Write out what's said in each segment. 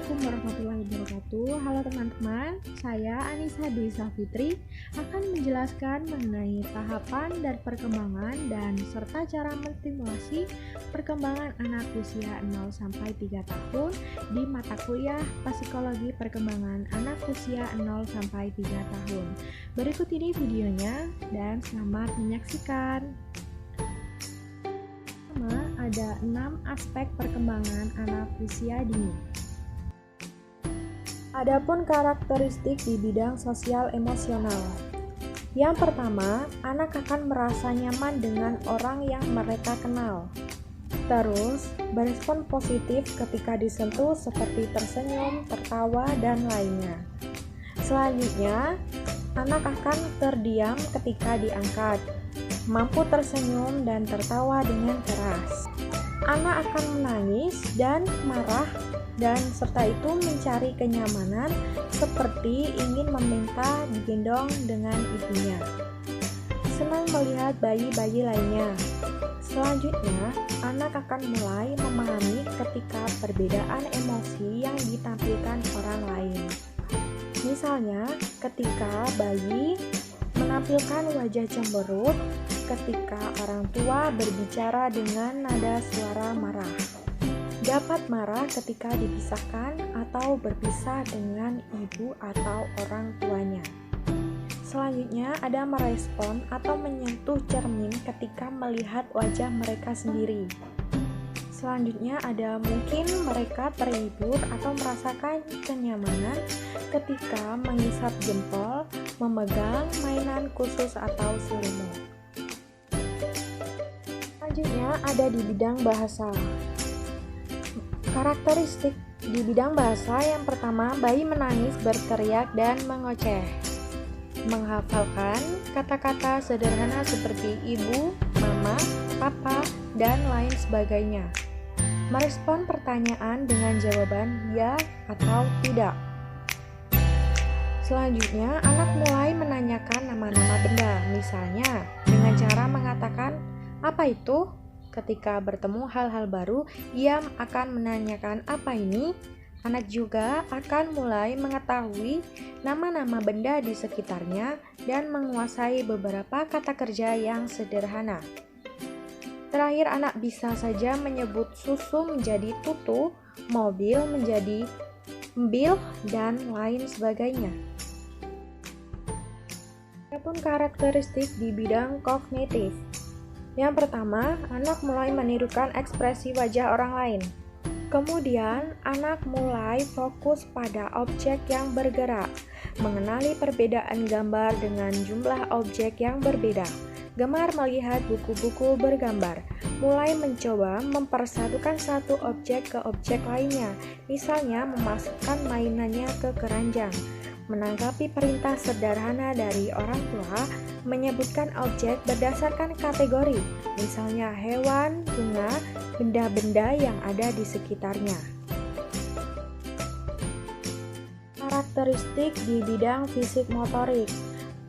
Assalamualaikum warahmatullahi wabarakatuh. Halo teman-teman, saya Anissa Dwi Safitri akan menjelaskan mengenai tahapan dan perkembangan dan serta cara menstimulasi perkembangan anak usia 0 sampai 3 tahun di mata kuliah Psikologi Perkembangan Anak Usia 0 sampai 3 tahun. Berikut ini videonya dan selamat menyaksikan. Ada 6 aspek perkembangan anak usia dini. Adapun karakteristik di bidang sosial emosional. Yang pertama, anak akan merasa nyaman dengan orang yang mereka kenal. Terus, berespon positif ketika disentuh seperti tersenyum, tertawa, dan lainnya. Selanjutnya, anak akan terdiam ketika diangkat, mampu tersenyum dan tertawa dengan keras. Anak akan menangis dan marah dan serta itu mencari kenyamanan seperti ingin meminta digendong dengan ibunya. Senang melihat bayi-bayi lainnya. Selanjutnya, anak akan mulai memahami ketika perbedaan emosi yang ditampilkan orang lain. Misalnya, ketika bayi menampilkan wajah cemberut ketika orang tua berbicara dengan nada suara marah, dapat marah ketika dipisahkan atau berpisah dengan ibu atau orang tuanya. Selanjutnya ada merespon atau menyentuh cermin ketika melihat wajah mereka sendiri. Selanjutnya ada mungkin mereka terhibur atau merasakan kenyamanan ketika menghisap jempol, memegang mainan khusus atau selimut. Selanjutnya ada di bidang bahasa. Karakteristik di bidang bahasa yang pertama, bayi menangis, berteriak, dan mengoceh. Menghafalkan kata-kata sederhana seperti ibu, mama, papa, dan lain sebagainya. Merespon pertanyaan dengan jawaban ya atau tidak. Selanjutnya, anak mulai menanyakan nama-nama benda, misalnya dengan cara mengatakan, "Apa itu?" Ketika bertemu hal-hal baru, ia akan menanyakan apa ini. Anak juga akan mulai mengetahui nama-nama benda di sekitarnya dan menguasai beberapa kata kerja yang sederhana. Terakhir, anak bisa saja menyebut susu menjadi tutu, mobil menjadi mbil, dan lain sebagainya. Adapun karakteristik di bidang kognitif. Yang pertama, anak mulai menirukan ekspresi wajah orang lain. Kemudian, anak mulai fokus pada objek yang bergerak, mengenali perbedaan gambar dengan jumlah objek yang berbeda, gemar melihat buku-buku bergambar, mulai mencoba mempersatukan satu objek ke objek lainnya, misalnya memasukkan mainannya ke keranjang, menanggapi perintah sederhana dari orang tua, menyebutkan objek berdasarkan kategori, misalnya hewan, bunga, benda-benda yang ada di sekitarnya. Karakteristik di bidang fisik motorik.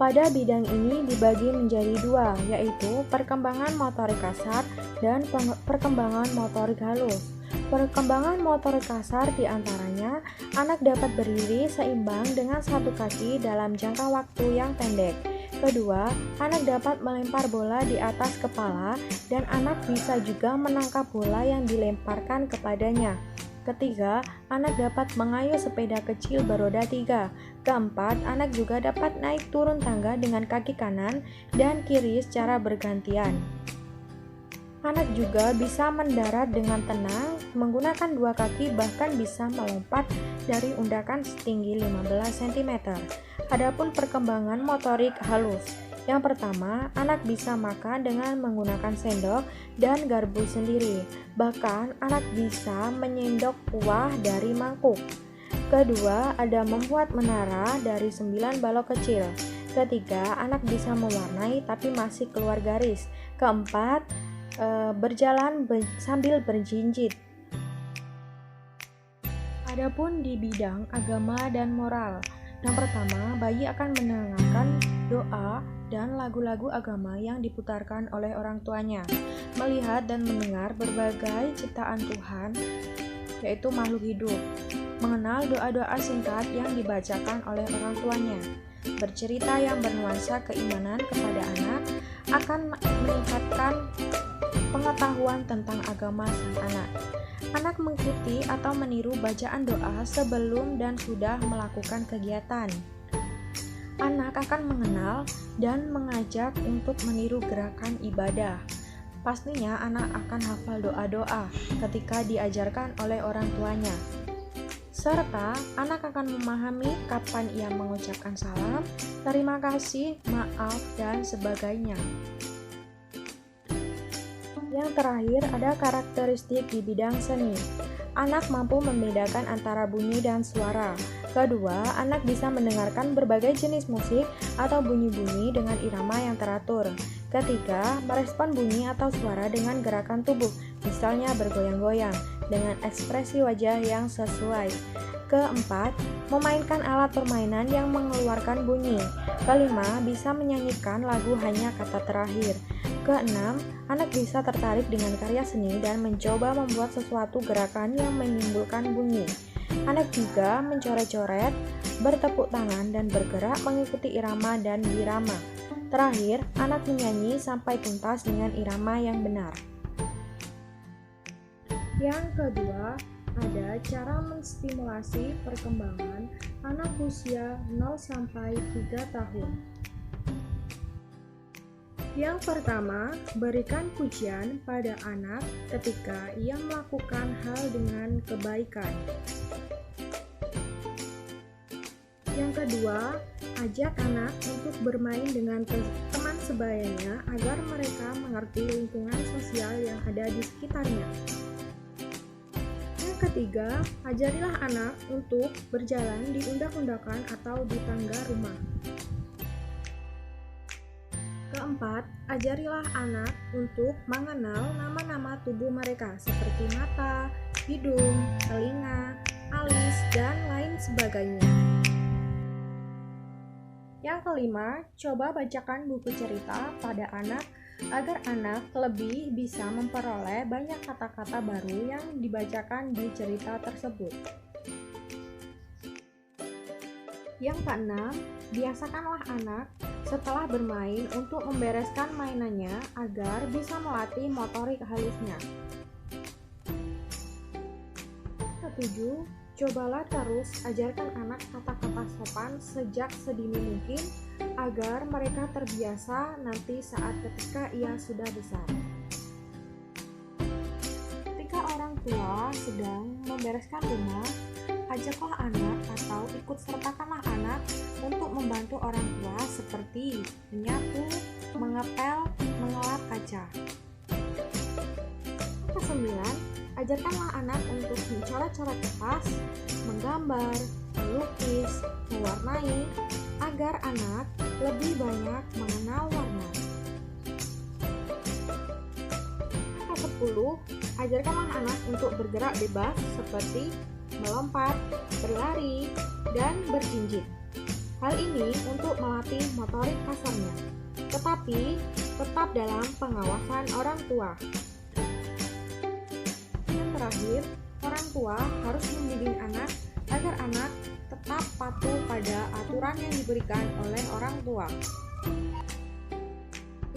Pada bidang ini dibagi menjadi dua, yaitu perkembangan motorik kasar dan perkembangan motorik halus. Perkembangan motorik kasar diantaranya, anak dapat berdiri seimbang dengan satu kaki dalam jangka waktu yang pendek. Kedua, anak dapat melempar bola di atas kepala dan anak bisa juga menangkap bola yang dilemparkan kepadanya. Ketiga, anak dapat mengayuh sepeda kecil beroda 3. Keempat, anak juga dapat naik turun tangga dengan kaki kanan dan kiri secara bergantian. Anak juga bisa mendarat dengan tenang, menggunakan dua kaki, bahkan bisa melompat dari undakan setinggi 15 cm. Adapun perkembangan motorik halus. Yang pertama, anak bisa makan dengan menggunakan sendok dan garpu sendiri. Bahkan, anak bisa menyendok kuah dari mangkuk. Kedua, ada membuat menara dari 9 balok kecil. Ketiga, anak bisa mewarnai tapi masih keluar garis. Keempat, berjalan sambil berjinjit. Adapun di bidang agama dan moral. Yang pertama, bayi akan mendengarkan doa dan lagu-lagu agama yang diputarkan oleh orang tuanya, melihat dan mendengar berbagai ciptaan Tuhan, yaitu makhluk hidup. mengenal doa-doa singkat yang dibacakan oleh orang tuanya. Bercerita yang bernuansa keimanan kepada anak akan meningkatkan pengetahuan tentang agama sang anak. Anak mengikuti atau meniru bacaan doa sebelum dan sudah melakukan kegiatan. Anak akan mengenal dan mengajak untuk meniru gerakan ibadah. Pastinya anak akan hafal doa-doa ketika diajarkan oleh orang tuanya. Serta anak akan memahami kapan ia mengucapkan salam, terima kasih, maaf, dan sebagainya. Yang terakhir ada karakteristik di bidang seni. Anak mampu membedakan antara bunyi dan suara. Kedua, anak bisa mendengarkan berbagai jenis musik atau bunyi-bunyi dengan irama yang teratur. Ketiga, merespon bunyi atau suara dengan gerakan tubuh, misalnya bergoyang-goyang, dengan ekspresi wajah yang sesuai. Keempat, memainkan alat permainan yang mengeluarkan bunyi. Kelima, bisa menyanyikan lagu hanya kata terakhir. Keenam, anak bisa tertarik dengan karya seni dan mencoba membuat sesuatu gerakan yang menimbulkan bunyi. Anak juga mencoret-coret, bertepuk tangan, dan bergerak mengikuti irama dan birama. Terakhir, anak menyanyi sampai tuntas dengan irama yang benar. Yang kedua, ada cara menstimulasi perkembangan anak usia 0-3 tahun. Yang pertama, berikan pujian pada anak ketika ia melakukan hal dengan kebaikan. Yang kedua, ajak anak untuk bermain dengan teman sebayanya agar mereka mengerti lingkungan sosial yang ada di sekitarnya. Yang ketiga, ajarilah anak untuk berjalan di undak-undakan atau di tangga rumah. Keempat, ajarilah anak untuk mengenal nama-nama tubuh mereka seperti mata, hidung, telinga, alis, dan lain sebagainya. Yang kelima, coba bacakan buku cerita pada anak agar anak lebih bisa memperoleh banyak kata-kata baru yang dibacakan di cerita tersebut. Yang keenam, biasakanlah anak setelah bermain untuk membereskan mainannya agar bisa melatih motorik halusnya. Ketujuh, cobalah terus ajarkan anak kata-kata sopan sejak sedini mungkin agar mereka terbiasa nanti saat ketika ia sudah besar. Ketika orang tua sedang membereskan rumah, ajaklah anak atau ikut sertakanlah anak untuk membantu orang tua seperti menyapu, mengepel, mengelap kaca. Kesembilan, ajarkanlah anak untuk mencoret-coret kertas, menggambar, melukis, mewarnai, agar anak lebih banyak mengenal warna. Ke-10, ajarkanlah anak untuk bergerak bebas seperti melompat, berlari, dan berjinjit. Hal ini untuk melatih motorik kasarnya, tetapi tetap dalam pengawasan orang tua. Yang terakhir, orang tua harus membimbing anak agar anak tetap patuh pada aturan yang diberikan oleh orang tua.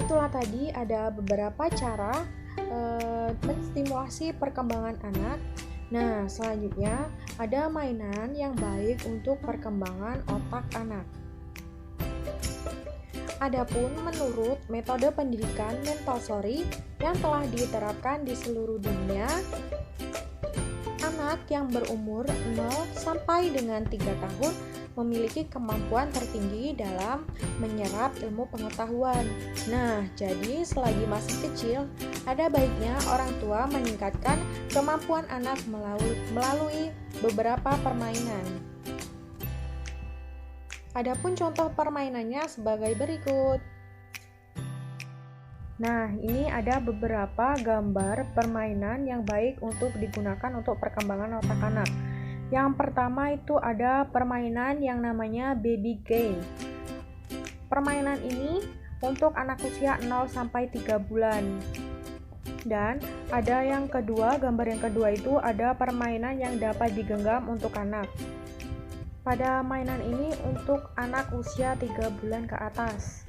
Itulah tadi ada beberapa cara menstimulasi perkembangan anak. Nah, selanjutnya ada mainan yang baik untuk perkembangan otak anak. Adapun menurut metode pendidikan Montessori yang telah diterapkan di seluruh dunia, anak yang berumur 0 sampai dengan 3 tahun memiliki kemampuan tertinggi dalam menyerap ilmu pengetahuan. Nah, jadi selagi masih kecil, ada baiknya orang tua meningkatkan kemampuan anak melalui beberapa permainan. Adapun contoh permainannya sebagai berikut. Nah, ini ada beberapa gambar permainan yang baik untuk digunakan untuk perkembangan otak anak. Yang pertama itu ada permainan yang namanya baby game. Permainan ini untuk anak usia 0 sampai 3 bulan. Dan ada yang kedua, gambar yang kedua itu ada permainan yang dapat digenggam untuk anak. Pada mainan ini untuk anak usia 3 bulan ke atas.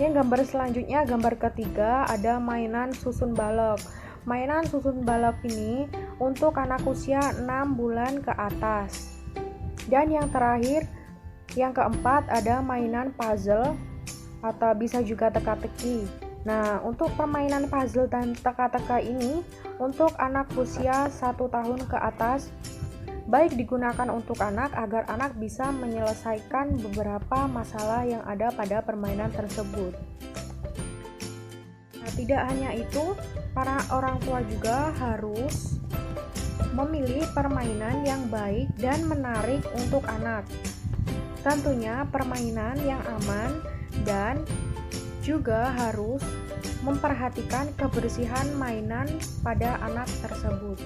Yang gambar selanjutnya, gambar ketiga, ada mainan susun balok. Mainan susun balok ini untuk anak usia 6 bulan ke atas. Dan yang terakhir, yang keempat, ada mainan puzzle atau bisa juga teka-teki. Nah, untuk permainan puzzle dan teka-teki ini untuk anak usia 1 tahun ke atas, baik digunakan untuk anak agar anak bisa menyelesaikan beberapa masalah yang ada pada permainan tersebut. Nah, tidak hanya itu, para orang tua juga harus memilih permainan yang baik dan menarik untuk anak. Tentunya permainan yang aman dan juga harus memperhatikan kebersihan mainan pada anak tersebut.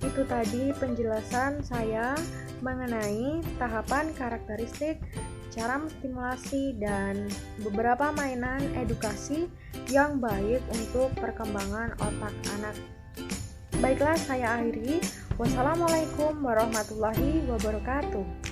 Itu tadi penjelasan saya mengenai tahapan karakteristik, cara menstimulasi, dan beberapa mainan edukasi yang baik untuk perkembangan otak anak. Baiklah, saya akhiri. Wassalamualaikum warahmatullahi wabarakatuh.